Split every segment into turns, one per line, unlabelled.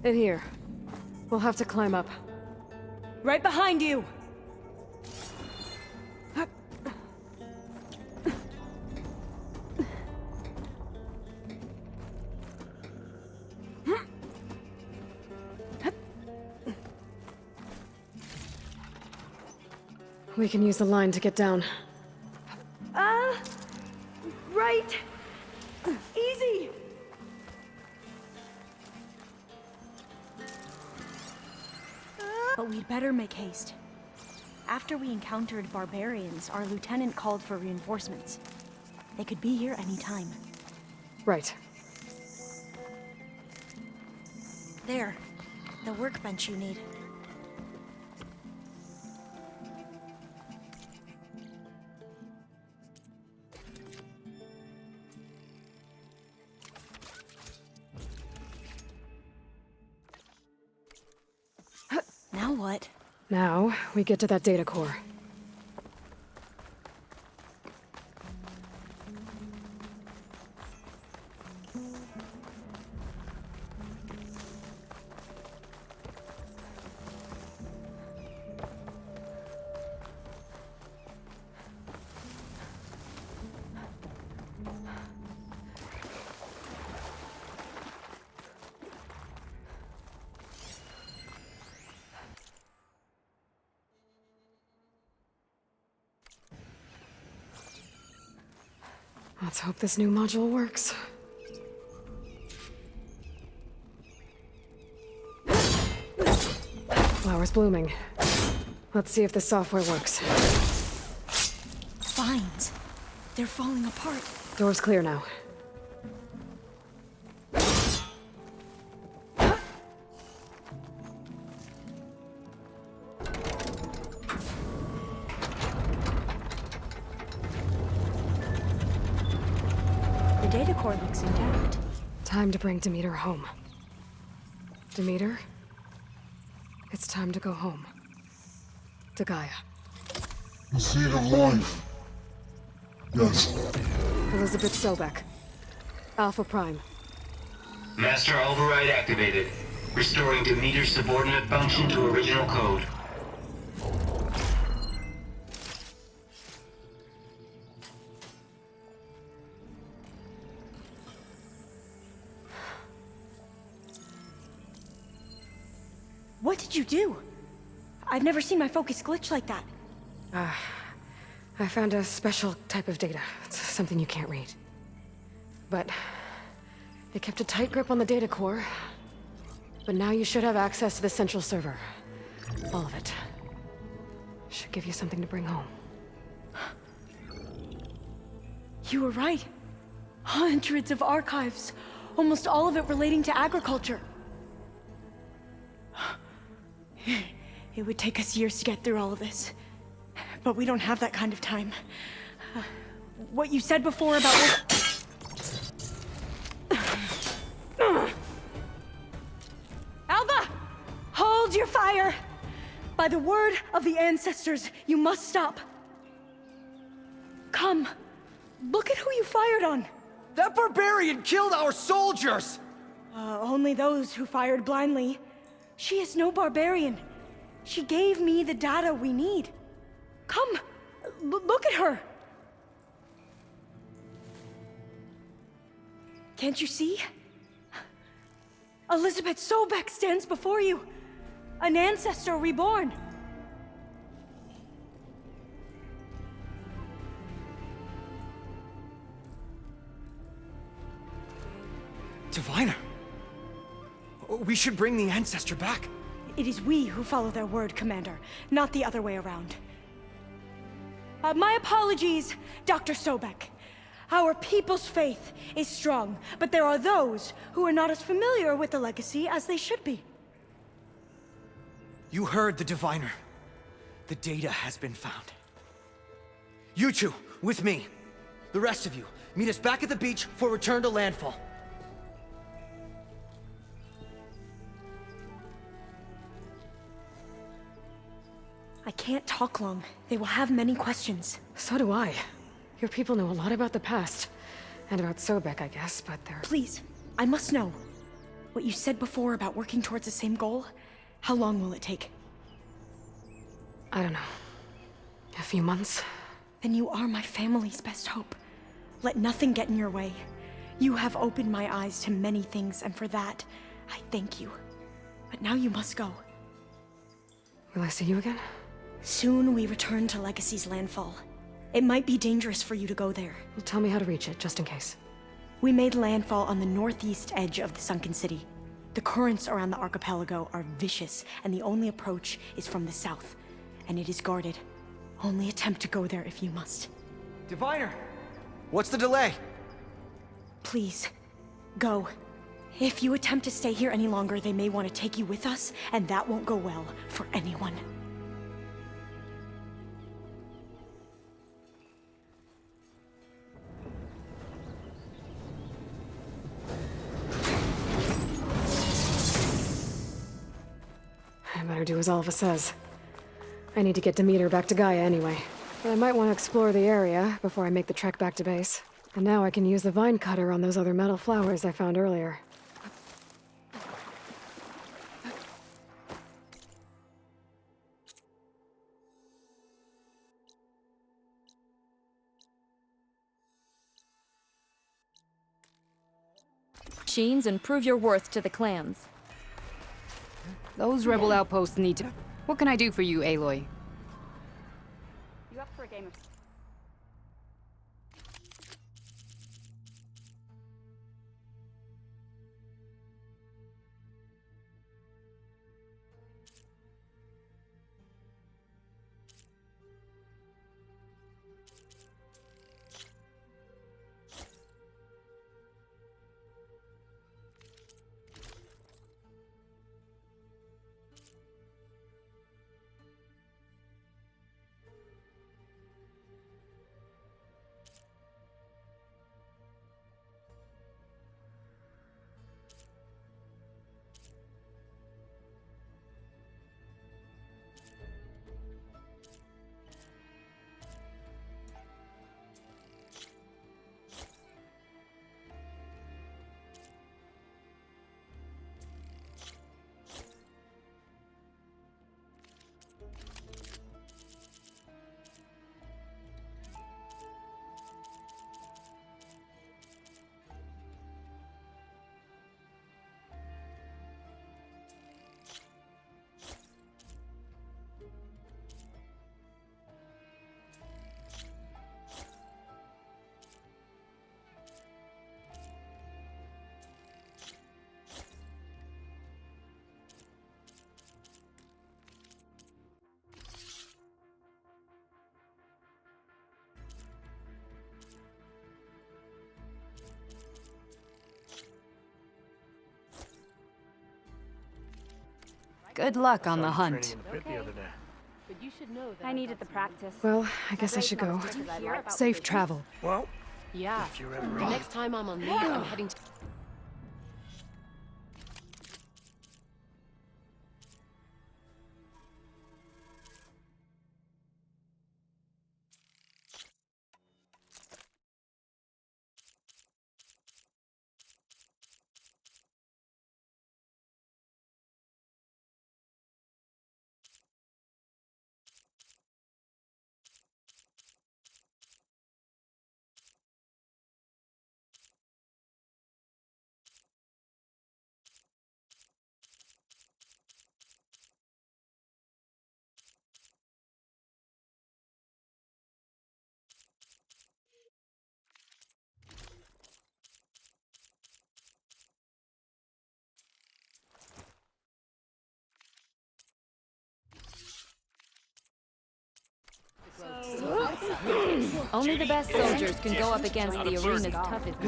In here. We'll have to climb up.
Right behind you!
We can use the line to get down.
Right. Easy. But we'd better make haste. After we encountered barbarians, our lieutenant called for reinforcements. They could be here any time.
Right.
There. The workbench you need. Now what?
Now, we get to that data core. Let's hope this new module works. Flowers blooming. Let's see if the software works.
Vines. They're falling apart.
Door's clear now.
The data core looks intact.
Time to bring Demeter home. Demeter? It's time to go home. To Gaia.
The seed of life. Yes.
Elizabeth Sobek. Alpha Prime.
Master override activated. Restoring Demeter's subordinate function to original code.
What did you do? I've never seen my focus glitch like that.
I found a special type of data. It's something you can't read. But it kept a tight grip on the data core. But now you should have access to the central server. All of it. Should give you something to bring home.
You were right. Hundreds of archives. Almost all of it relating to agriculture. It would take us years to get through all of this. But we don't have that kind of time. What you said before about Alva! Hold your fire! By the word of the ancestors, you must stop. Come. Look at who you fired on.
That barbarian killed our soldiers!
Only those who fired blindly. She is no barbarian. She gave me the data we need. Come, look at her. Can't you see? Elizabeth Sobek stands before you. An ancestor reborn.
Diviner. We should bring the ancestor back.
It is we who follow their word, Commander, not the other way around. My apologies, Dr. Sobek. Our people's faith is strong, but there are those who are not as familiar with the legacy as they should be.
You heard the diviner. The data has been found. You two, with me. The rest of you, meet us back at the beach for return to landfall.
I can't talk long. They will have many questions.
So do I. Your people know a lot about the past. And about Sobek, I guess, but they're...
Please, I must know. What you said before about working towards the same goal, how long will it take?
I don't know. A few months?
Then you are my family's best hope. Let nothing get in your way. You have opened my eyes to many things, and for that, I thank you. But now you must go.
Will I see you again?
Soon we return to Legacy's landfall. It might be dangerous for you to go there.
Well, tell me how to reach it, just in case.
We made landfall on the northeast edge of the sunken city. The currents around the archipelago are vicious, and the only approach is from the south. And it is guarded. Only attempt to go there if you must.
Diviner! What's the delay?
Please, go. If you attempt to stay here any longer, they may want to take you with us, and that won't go well for anyone.
I better do as Alva says. I need to get Demeter back to Gaia anyway. But I might want to explore the area before I make the trek back to base. And now I can use the vine cutter on those other metal flowers I found earlier.
Machines and prove your worth to the clans.
Those rebel outposts need to... What can I do for you, Aloy?
You up for a game of...
Good luck on the hunt.
I needed the practice.
Well, I guess I should go.
Safe travel.
Well,
Yeah.
if you're ever
The next time I'm on leave, I'm heading to...
Only the best soldiers can go up against the arena's toughest.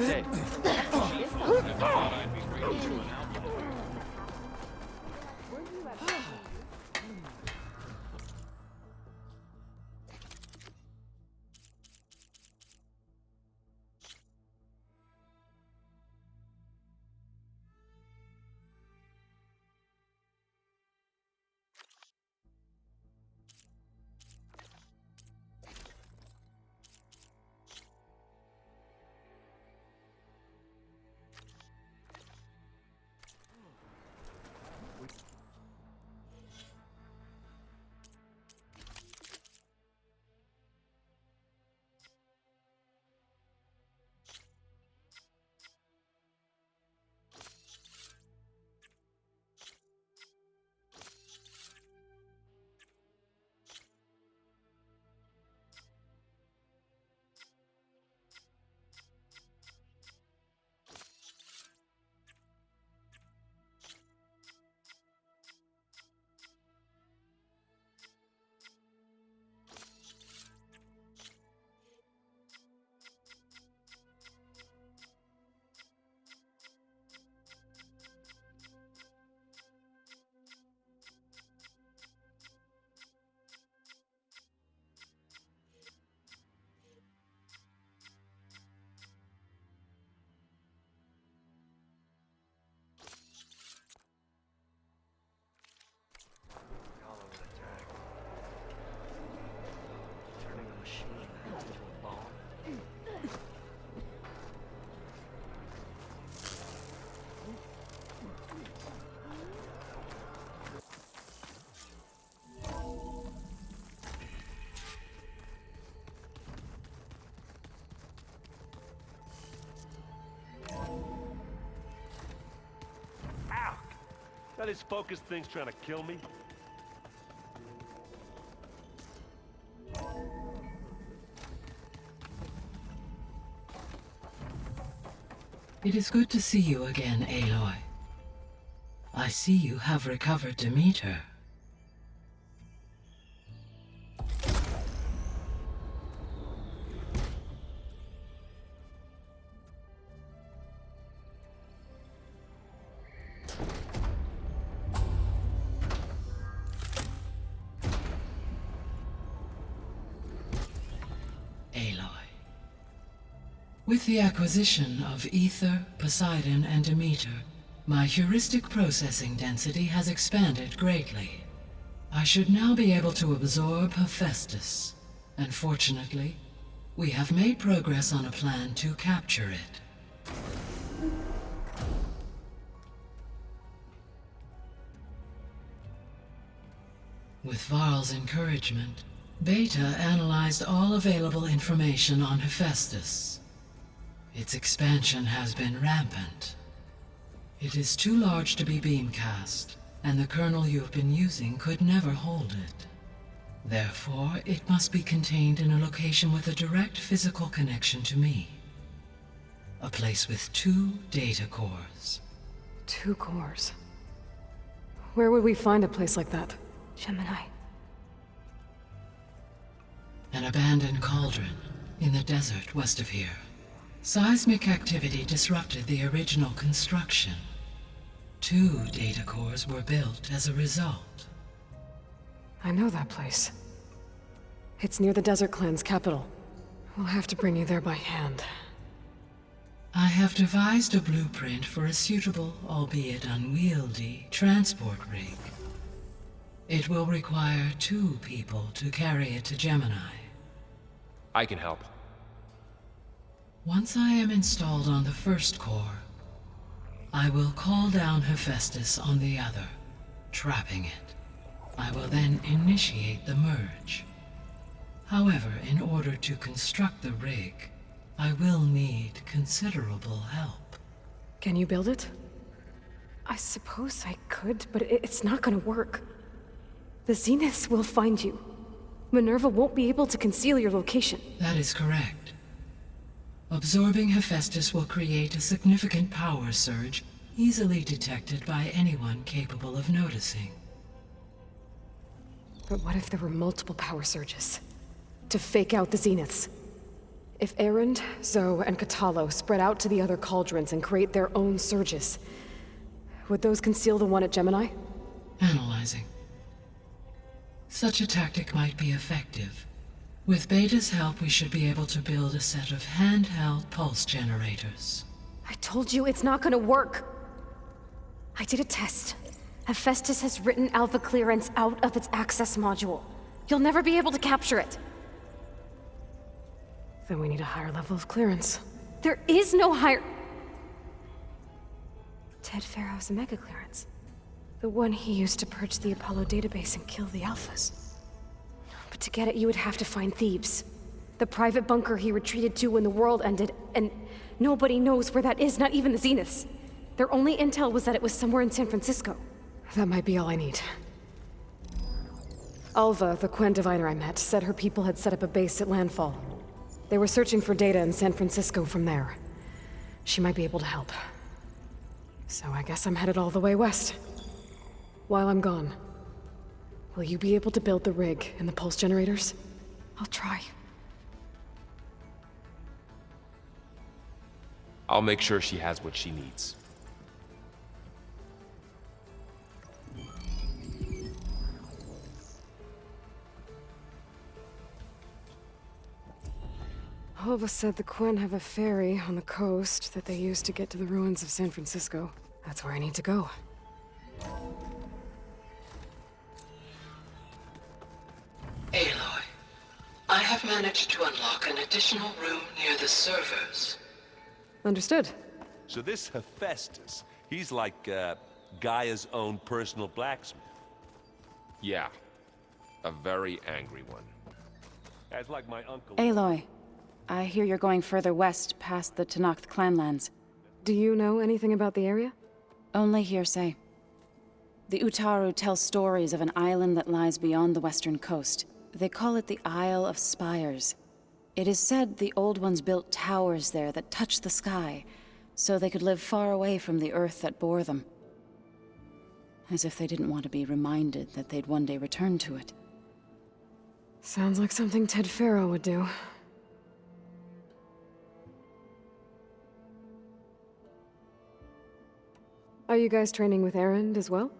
of this focus thing's trying to kill me?
It is good to see you again, Aloy. I see you have recovered Demeter. With the acquisition of Ether, Poseidon, and Demeter, my heuristic processing density has expanded greatly. I should now be able to absorb Hephaestus, and fortunately, we have made progress on a plan to capture it. With Varl's encouragement, Beta analyzed all available information on Hephaestus. Its expansion has been rampant. It is too large to be beamcast, and the kernel you've been using could never hold it. Therefore, it must be contained in a location with a direct physical connection to me. A place with 2 data cores.
2 cores? Where would we find a place like that?
Gemini.
An abandoned cauldron in the desert west of here. Seismic activity disrupted the original construction. 2 data cores were built as a result.
I know that place. It's near the Desert Clan's capital. We'll have to bring you there by hand.
I have devised a blueprint for a suitable, albeit unwieldy, transport rig. It will require 2 people to carry it to Gemini.
I can help.
Once I am installed on the first core, I will call down Hephaestus on the other, trapping it. I will then initiate the merge. However, in order to construct the rig, I will need considerable help.
Can you build it? I suppose I could, but it's not gonna work. The Zeniths will find you. Minerva won't be able to conceal your location.
That is correct. Absorbing Hephaestus will create a significant power surge, easily detected by anyone capable of noticing.
But what if there were multiple power surges? To fake out the Zeniths? If Erend, Zoe, and Katalo spread out to the other cauldrons and create their own surges, would those conceal the one at Gemini?
Analyzing. Such a tactic might be effective. With Beta's help, we should be able to build a set of handheld pulse generators.
I told you it's not gonna work. I did a test. Hephaestus has written Alpha clearance out of its access module. You'll never be able to capture it. Then we need a higher level of clearance. There is no higher... Ted Pharaoh's Omega clearance. The one he used to purge the Apollo database and kill the Alphas. But to get it, you would have to find Thebes. The private bunker he retreated to when the world ended, and nobody knows where that is, not even the Zeniths. Their only intel was that it was somewhere in San Francisco. That might be all I need. Alva, the Quen diviner I met, said her people had set up a base at Landfall. They were searching for data in San Francisco from there. She might be able to help. So I guess I'm headed all the way west. While I'm gone, will you be able to build the rig and the pulse generators? I'll try.
I'll make sure she has what she needs.
Alva said the Quen have a ferry on the coast that they use to get to the ruins of San Francisco. That's where I need to go.
Aloy, I have managed to unlock an additional room near the servers.
Understood.
So this Hephaestus, he's like, Gaia's own personal blacksmith.
Yeah. A very angry one.
That's like my uncle.
Aloy, I hear you're going further west past the Tenakth clanlands.
Do you know anything about the area?
Only hearsay.
The Utaru tell stories of an island that lies beyond the western coast. They call it the Isle of Spires. It is said the Old Ones built towers there that touched the sky, so they could live far away from the earth that bore them. As if they didn't want to be reminded that they'd one day return to it.
Sounds like something Ted Faro would do. Are you guys training with Erend as well?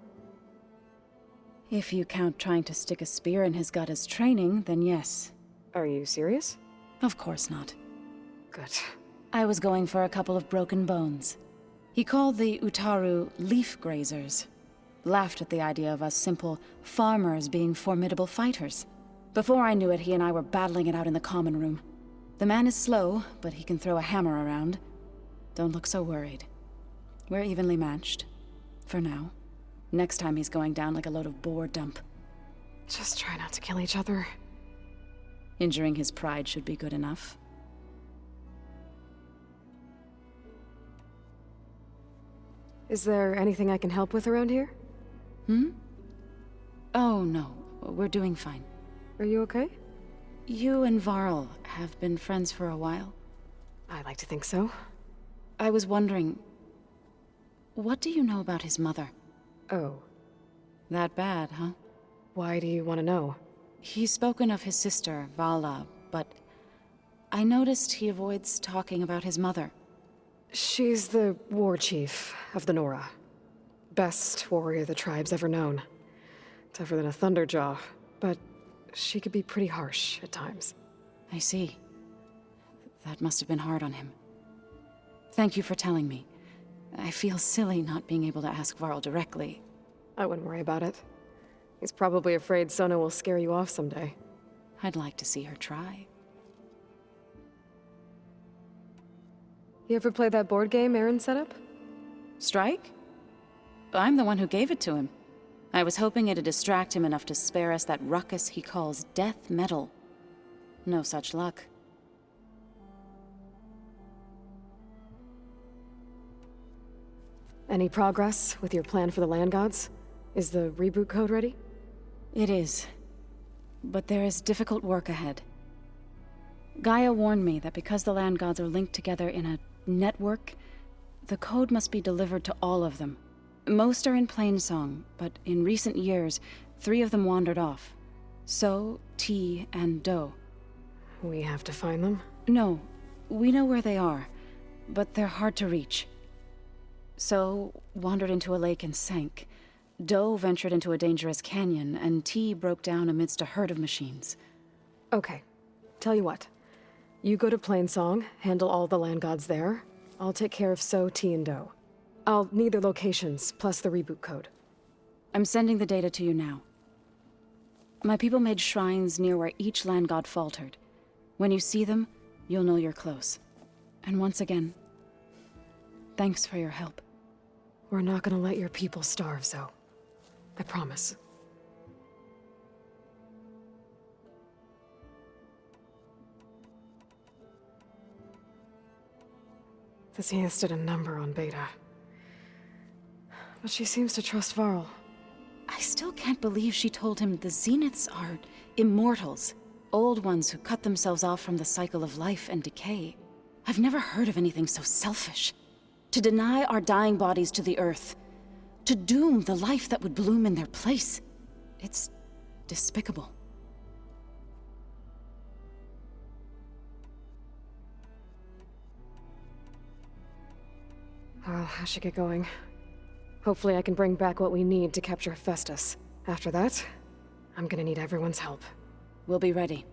If you count trying to stick a spear in his gut as training, then yes.
Are you serious?
Of course not.
Good.
I was going for a couple of broken bones. He called the Utaru leaf grazers. Laughed at the idea of us simple farmers being formidable fighters. Before I knew it, he and I were battling it out in the common room. The man is slow, but he can throw a hammer around. Don't look so worried. We're evenly matched. For now. Next time he's going down like a load of boar dump.
Just try not to kill each other.
Injuring his pride should be good enough.
Is there anything I can help with around here?
Oh, no. We're doing fine.
Are you okay?
You and Varl have been friends for a while.
I like to think so.
I was wondering... what do you know about his mother?
Oh.
That bad, huh?
Why do you want to know?
He's spoken of his sister, Vala, but... I noticed he avoids talking about his mother.
She's the war chief of the Nora. Best warrior the tribe's ever known. Tougher than a Thunderjaw, but she could be pretty harsh at times.
I see. That must have been hard on him. Thank you for telling me. I feel silly not being able to ask Varl directly.
I wouldn't worry about it. He's probably afraid Sona will scare you off someday.
I'd like to see her try.
You ever play that board game Aaron set up?
Strike? I'm the one who gave it to him. I was hoping it'd distract him enough to spare us that ruckus he calls death metal. No such luck.
Any progress with your plan for the land gods? Is the reboot code ready?
It is. But there is difficult work ahead. Gaia warned me that because the land gods are linked together in a network, the code must be delivered to all of them. Most are in Plainsong, but in recent years, 3 of them wandered off. So, T, and Do.
We have to find them?
No, we know where they are, but they're hard to reach. So, wandered into a lake and sank. Do ventured into a dangerous canyon, and T broke down amidst a herd of machines.
Okay. Tell you what. You go to Plainsong, handle all the land gods there. I'll take care of So, T, and Do. I'll need their locations, plus the reboot code.
I'm sending the data to you now. My people made shrines near where each land god faltered. When you see them, you'll know you're close. And once again, thanks for your help.
We're not gonna let your people starve, Zo. I promise. The Zeniths did a number on Beta. But she seems to trust Varl.
I still can't believe she told him the Zeniths are immortals. Old ones who cut themselves off from the cycle of life and decay. I've never heard of anything so selfish. To deny our dying bodies to the earth. To doom the life that would bloom in their place. It's despicable.
Well, I should get going. Hopefully I can bring back what we need to capture Hephaestus. After that, I'm gonna need everyone's help.
We'll be ready.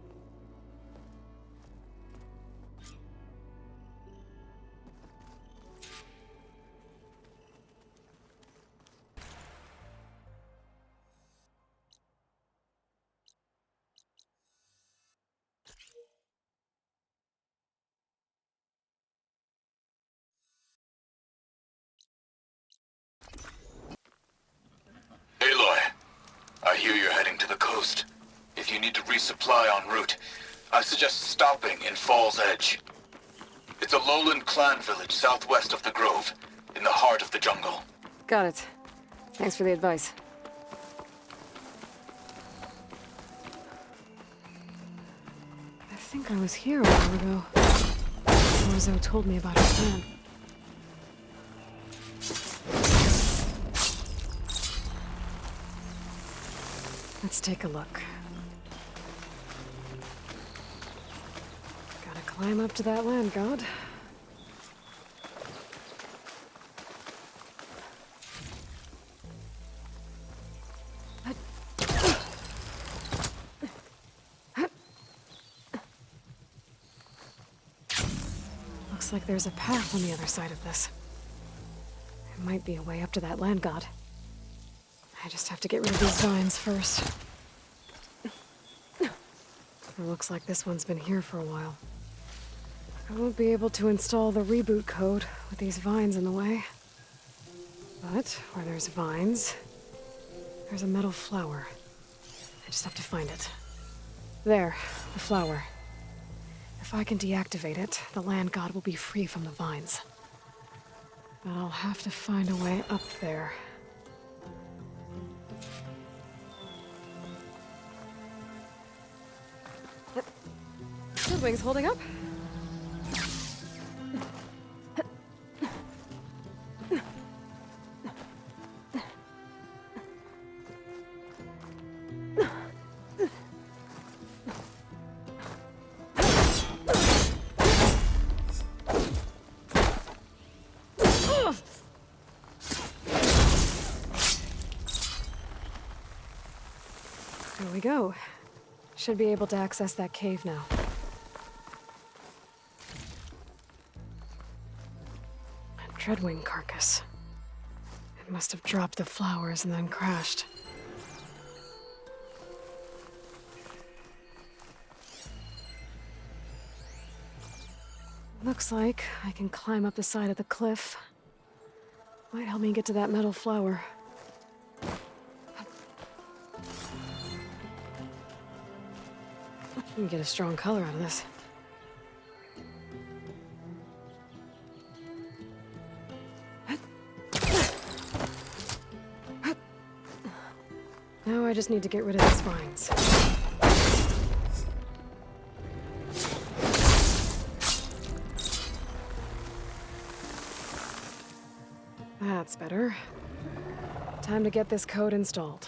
Aloy, I hear you're heading to the coast. If you need to resupply en route, I suggest stopping in Fall's Edge. It's a lowland clan village southwest of the Grove, in the heart of the jungle.
Got it. Thanks for the advice. I think I was here a while ago. Orzo told me about his plan. Let's take a look. Gotta climb up to that land god. Looks like there's a path on the other side of this. It might be a way up to that land god. I just have to get rid of these vines first. It looks like this one's been here for a while. I won't be able to install the reboot code with these vines in the way. But where there's vines, there's a metal flower. I just have to find it. There, the flower. If I can deactivate it, the land god will be free from the vines. But I'll have to find a way up there. Wings holding up? There we go. Should be able to access that cave now. Dreadwing carcass. It must have dropped the flowers and then crashed. Looks like I can climb up the side of the cliff. Might help me get to that metal flower. I can get a strong color out of this. Now I just need to get rid of these vines. That's better. Time to get this code installed.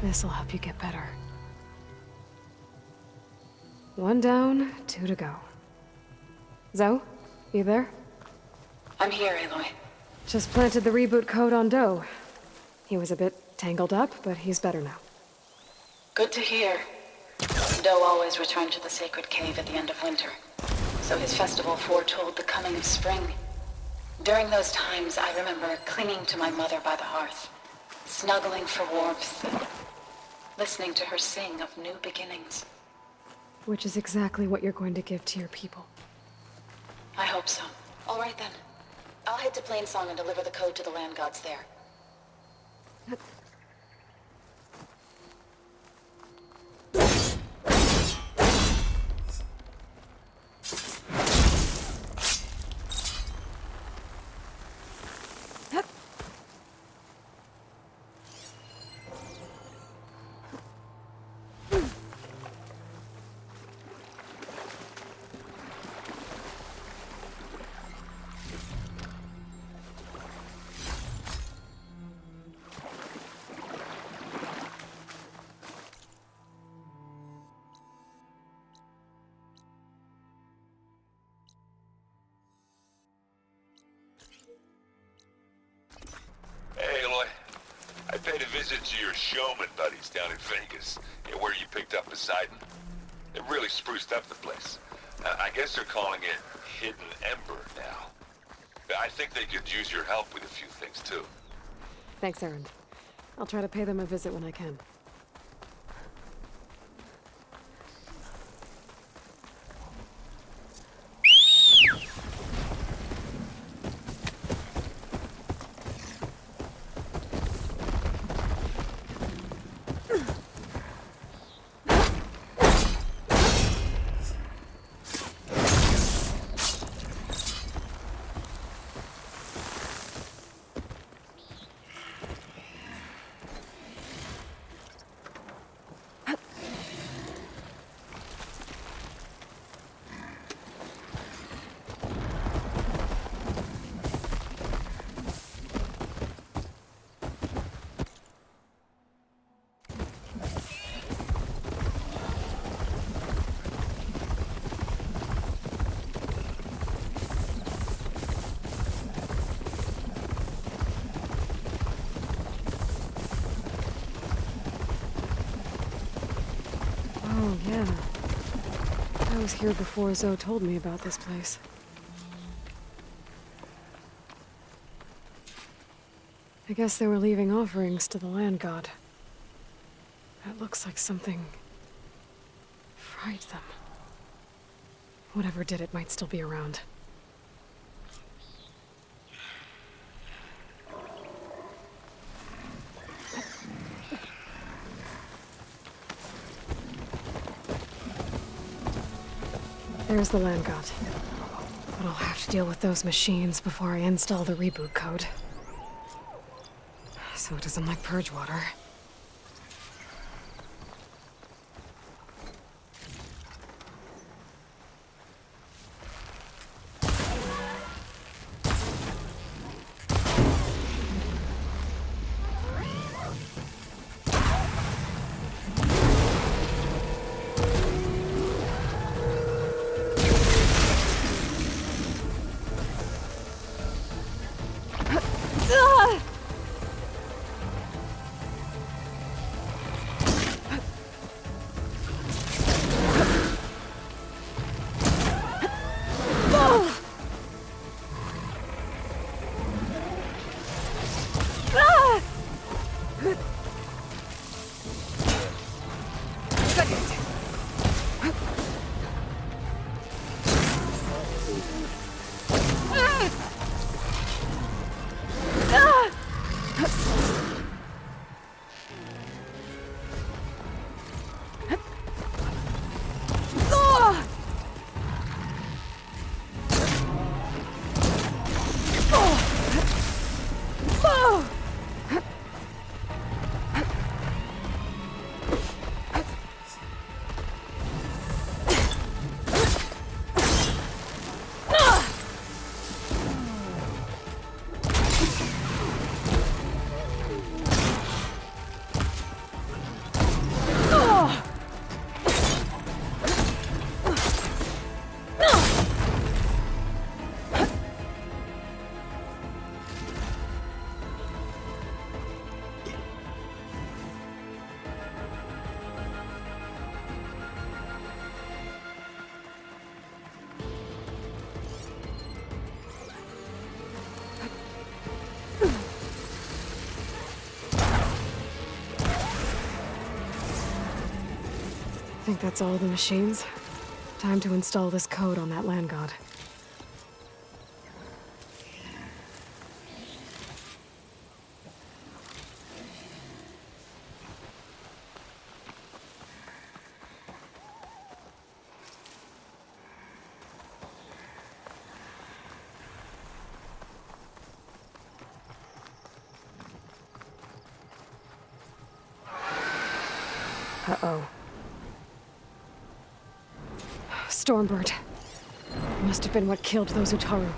This'll help you get better. One down, 2 to go. Zoe, you there?
I'm here, Aloy.
Just planted the reboot code on Doe. He was a bit tangled up, but he's better now.
Good to hear. Doe always returned to the sacred cave at the end of winter, so his festival foretold the coming of spring. During those times, I remember clinging to my mother by the hearth, snuggling for warmth, and listening to her sing of new beginnings.
Which is exactly what you're going to give to your people.
I hope so. All right then. I'll head to Plainsong and deliver the code to the land gods there.
I paid a visit to your showman buddies down in Vegas, where you picked up Poseidon. They really spruced up the place. I guess they're calling it Hidden Ember now. I think they could use your help with a few things, too.
Thanks, Aaron. I'll try to pay them a visit when I can. Yeah. I was here before Zoe told me about this place. I guess they were leaving offerings to the land god. That looks like something fried them. Whatever did it might still be around. There's the land god. But I'll have to deal with those machines before I install the reboot code. So it doesn't like purge water. I think that's all the machines. Time to install this code on that land god. Uh-oh. Stormbird. Must have been what killed those Utaru.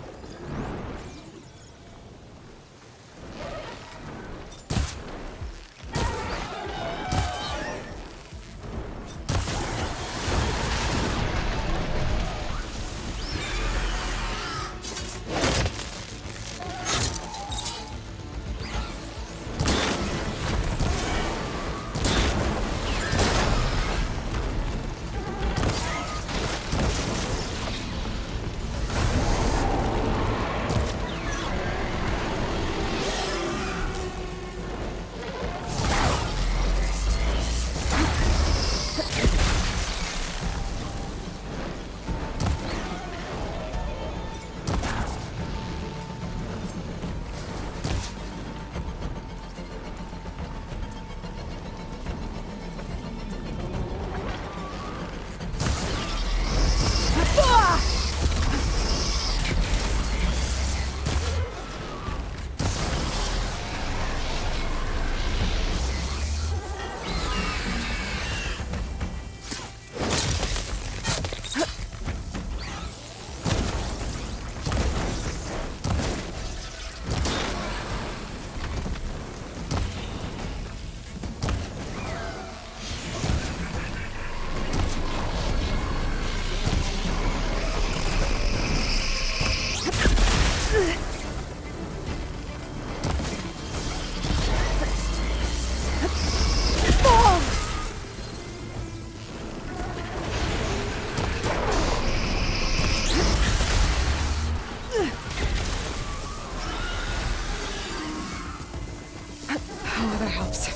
Oh, that helps.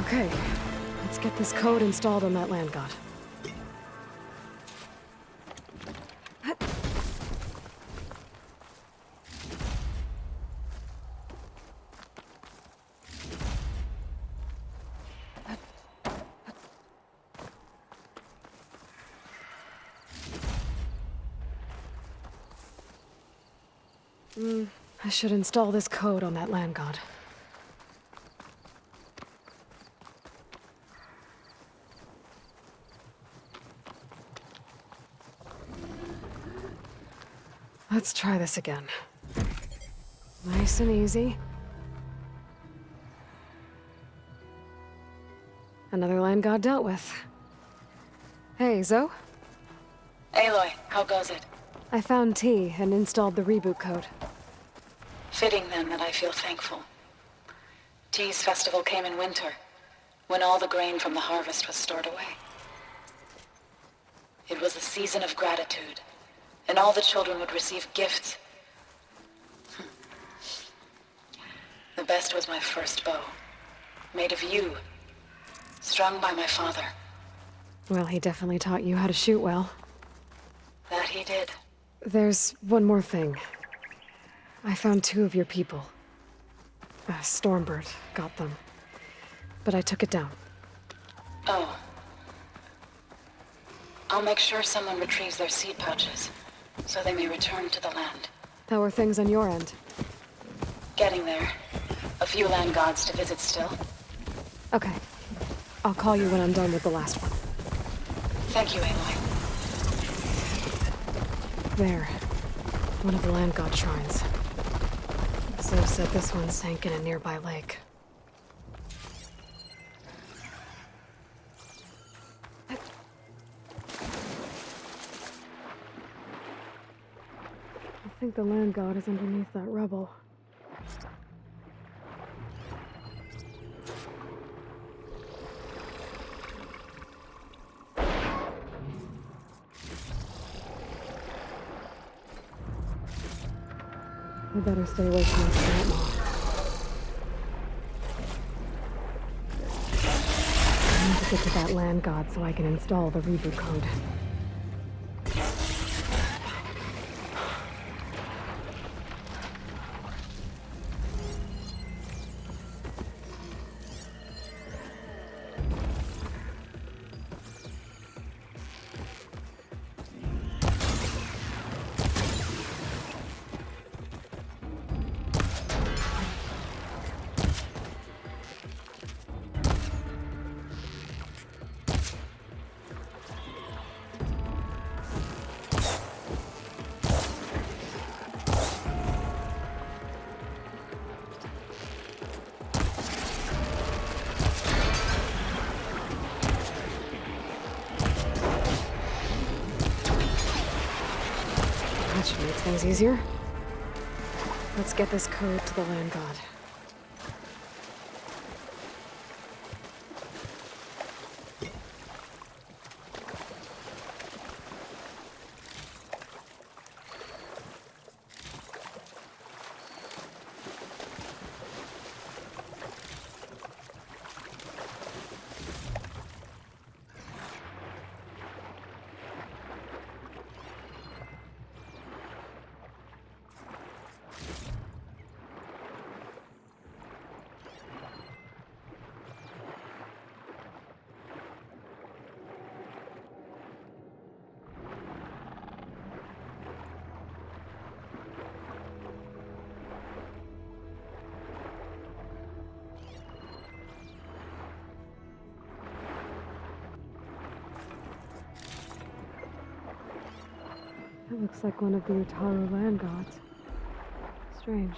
Okay, let's get this code installed on that land god. I should install this code on that land god. Let's try this again. Nice and easy. Another land god dealt with. Hey, Zoe?
Aloy, how goes it?
I found T and installed the reboot code.
Fitting then that I feel thankful. T's festival came in winter, when all the grain from the harvest was stored away. It was a season of gratitude, and all the children would receive gifts. The best was my first bow, made of yew, strung by my father.
Well, he definitely taught you how to shoot well.
That he did.
There's one more thing. I found 2 of your people. Stormbird got them. But I took it down.
Oh. I'll make sure someone retrieves their seed pouches, so they may return to the land.
How are things on your end?
Getting there. A few land gods to visit still.
Okay. I'll call you when I'm done with the last one.
Thank you, Aloy.
There. One of the land god shrines. So said this one sank in a nearby lake. I think the land god is underneath that rubble. We better stay away from this plant moth. I need to get to that land god so I can install the reboot code. That should make things easier. Let's get this code to the land god. That looks like one of the Utaru land gods. Strange.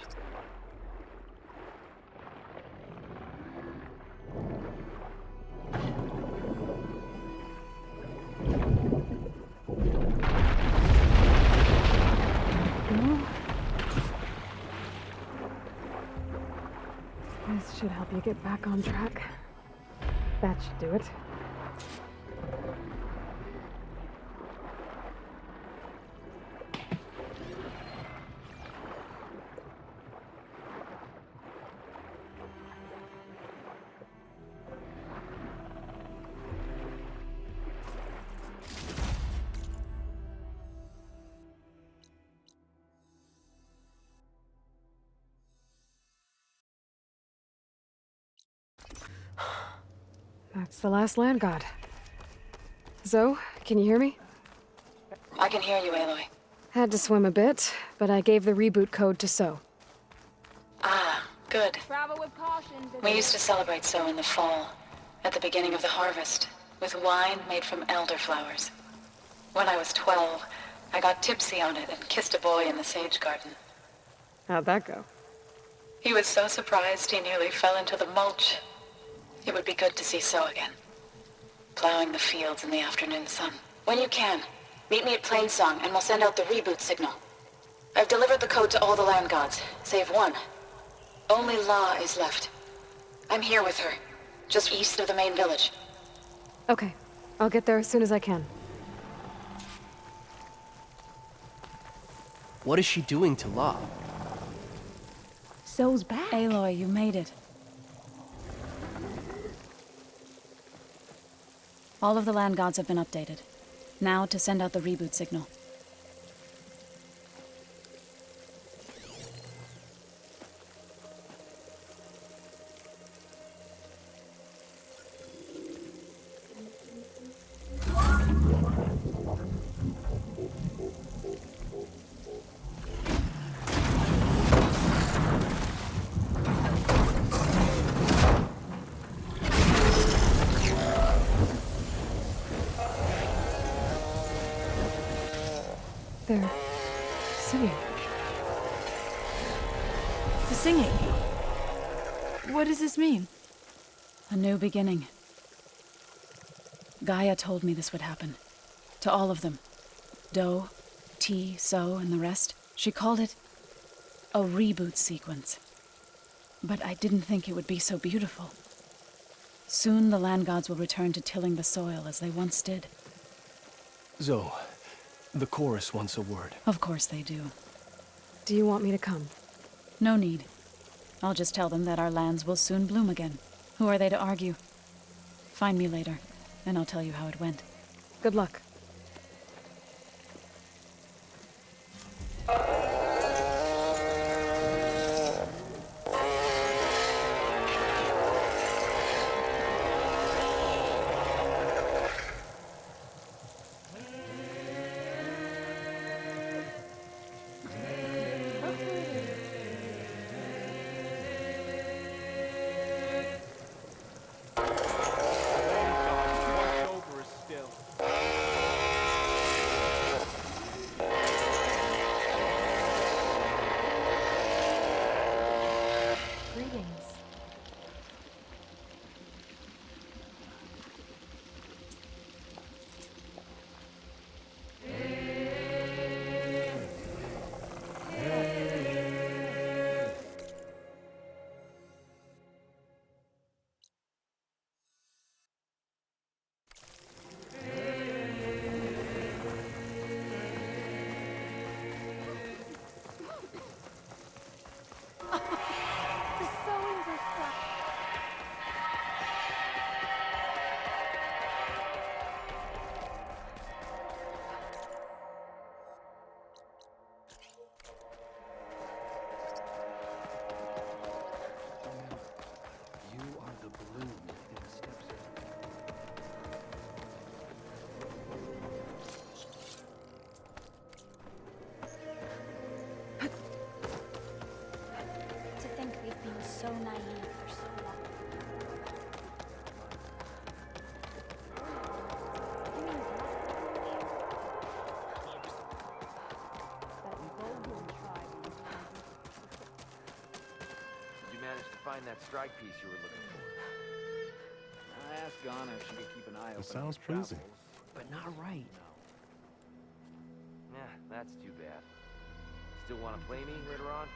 should help you get back on track. That should do it. That's the last land god. Zoe, can you hear me?
I can hear you, Aloy.
Had to swim a bit, but I gave the reboot code to So.
Ah, good.
Travel with caution.
We used to celebrate So in the fall, at the beginning of the harvest, with wine made from elderflowers. When I was 12, I got tipsy on it and kissed a boy in the sage garden.
How'd that go?
He was so surprised he nearly fell into the mulch. It would be good to see So again. Plowing the fields in the afternoon sun. When you can, meet me at Plainsong and we'll send out the reboot signal. I've delivered the code to all the land gods, save one. Only La is left. I'm here with her, just east of the main village.
Okay, I'll get there as soon as I can.
What is she doing to La?
So's back.
Aloy, you made it. All of the land gods have been updated. Now to send out the reboot signal.
They're singing.
The singing. What does this mean?
A new beginning. Gaia told me this would happen. To all of them. Do, T, So, and the rest. She called it a reboot sequence. But I didn't think it would be so beautiful. Soon the land gods will return to tilling the soil as they once did.
Zoe, the chorus wants a word.
Of course they do.
Do you want me to come?
No need. I'll just tell them that our lands will soon bloom again. Who are they to argue? Find me later, and I'll tell you how it went.
Good luck.
To think we've been so naive for so long.
Did you manage to find that strike piece you were looking for? I asked Ghana if she could keep an eye open.
It sounds crazy.
But not right. Yeah, that's too bad. Still want to play me later on?